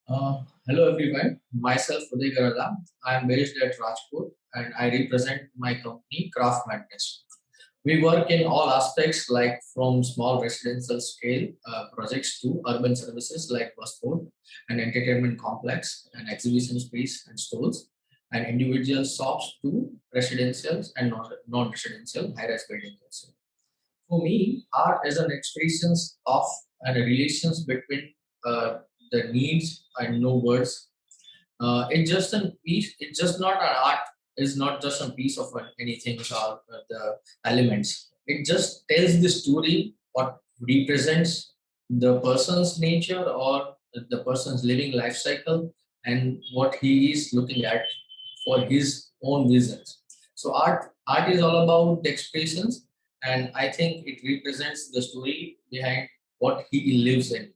Hello everyone, myself Uday Garala. I am based at Rajkot and I represent my company Craft Madness. We work in all aspects like from small residential scale projects to urban services like passport and entertainment complex and exhibition space and stores and individual shops to residential and non-residential high-rise buildings also. For me, art is an expression of and a relations between the needs and no words. It's just a piece. It's just not an art. It's not just a piece of anything or the elements. It just tells the story. What represents the person's nature or the person's living life cycle and what he is looking at for his own visions. So art is all about the expressions, and I think it represents the story behind what he lives in.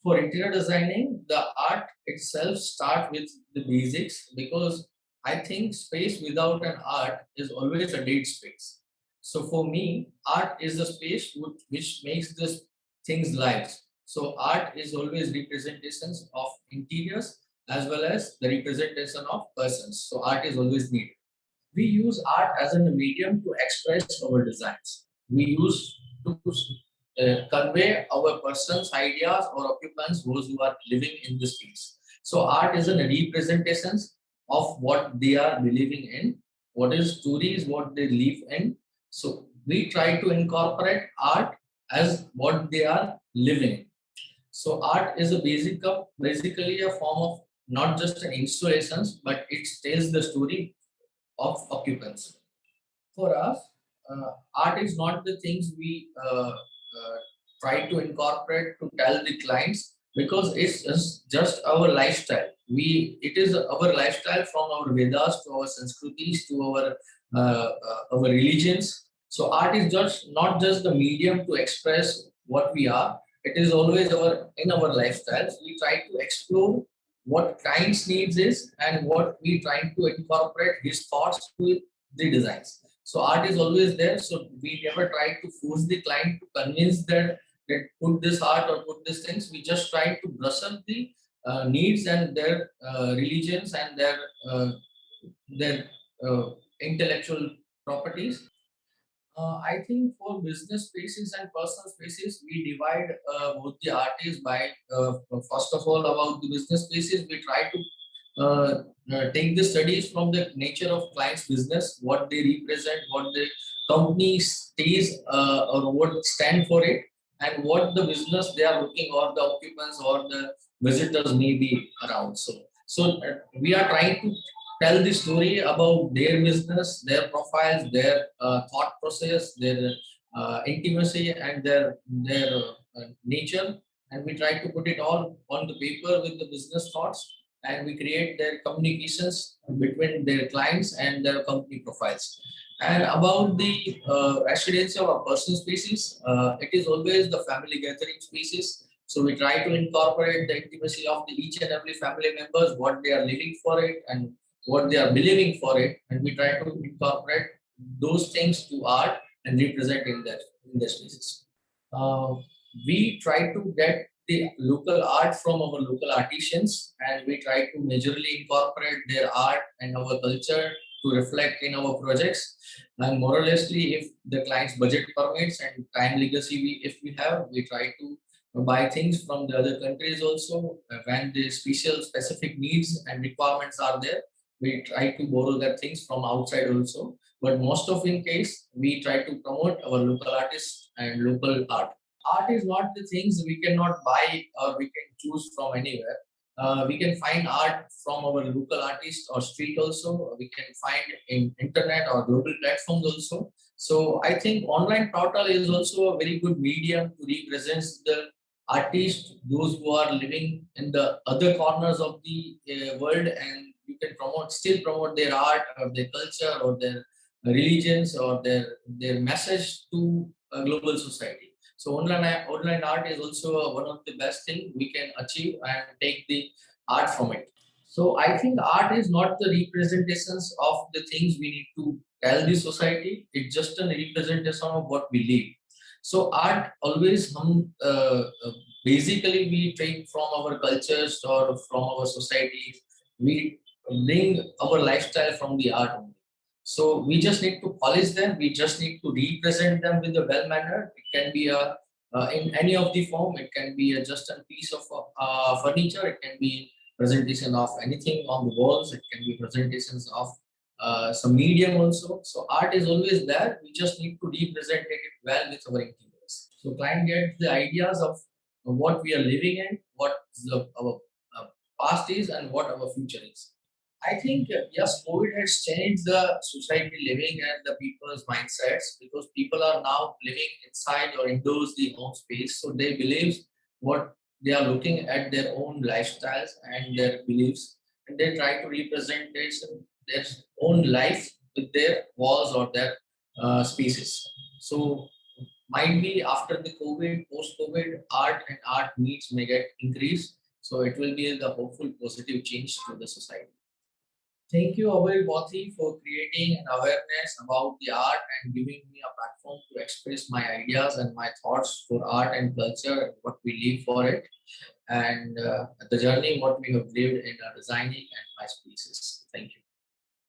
For interior designing, the art itself start with the basics because I think space without an art is always a dead space. So for me, art is a space which makes this things live. So art is always representations of interiors as well as the representation of persons. So art is always needed. We use art as a medium to express our designs. We use to convey our person's ideas or occupants, those who are living in the space. So art is a representation of what they are believing in, what is stories, what they live in. So we try to incorporate art as what they are living in. So art is a basically a form of not just an installations, but it tells the story of occupants. For us, art is not the things we try to incorporate to tell the clients because it's just our lifestyle. It is our lifestyle from our Vedas to our Sanskritis to our religions. So art is just not just the medium to express what we are. It is always our in our lifestyles. We try to explore what client's needs is and what we trying to incorporate his thoughts to the designs. So art is always there. So we never try to force the client to convince that put this art or put these things. We just try to brush up the needs and their religions and their uh, intellectual properties. I think for business spaces and personal spaces, we divide both the artists by first of all about the business spaces. We try to take the studies from the nature of client's business, what they represent, what the company stays or what stand for it, and what the business they are looking or the occupants or the visitors may be around. So we are trying to tell the story about their business, their profiles, their thought process, their intimacy, and their nature. And we try to put it all on the paper with the business thoughts, and we create their communications between their clients and their company profiles. And about the residential or personal spaces, it is always the family gathering spaces. So we try to incorporate the intimacy of the each and every family members, what they are living for it, and what they are believing for it, and we try to incorporate those things to art and represent in their spaces. Uh, we try to get the local art from our local artisans, and we try to majorly incorporate their art and our culture to reflect in our projects. And more or lessly, if the client's budget permits and time legacy, if we have, we try to buy things from the other countries also when the specific needs and requirements are there. We try to borrow that things from outside also, but most of in case we try to promote our local artists and local art. Art is not the things we cannot buy or we can choose from anywhere. We can find art from our local artists or street also. We can find in internet or global platforms also. So I think online portal is also a very good medium to represent the artists, those who are living in the other corners of the world, and you can still promote their art or their culture or their religions or their message to a global society. So online art is also one of the best thing we can achieve and take the art from it. So I think art is not the representations of the things we need to tell the society. It's just a representation of what we live. So art always basically we take from our cultures or from our societies. We bring our lifestyle from the art only. So we just need to polish them, we just need to represent them with a well manner. It can be a in any of the form. It can be just a piece of furniture, it can be presentation of anything on the walls, it can be presentations of some medium also. So art is always there, we just need to represent it well with our interiors. So client gets the ideas of what we are living in, what our past is, and what our future is. I think yes, COVID has changed the society living and the people's mindsets, because people are now living inside or indoors the home space. So they believe what they are looking at their own lifestyles and their beliefs, and they try to represent their own life with their walls or their spaces. So might be after the COVID, post COVID, art and art needs may get increased. So it will be the hopeful positive change to the society. Thank you, Abir Pothi, for creating an awareness about the art and giving me a platform to express my ideas and my thoughts for art and culture, what we live for it, and the journey what we have lived in designing and my spaces. Thank you.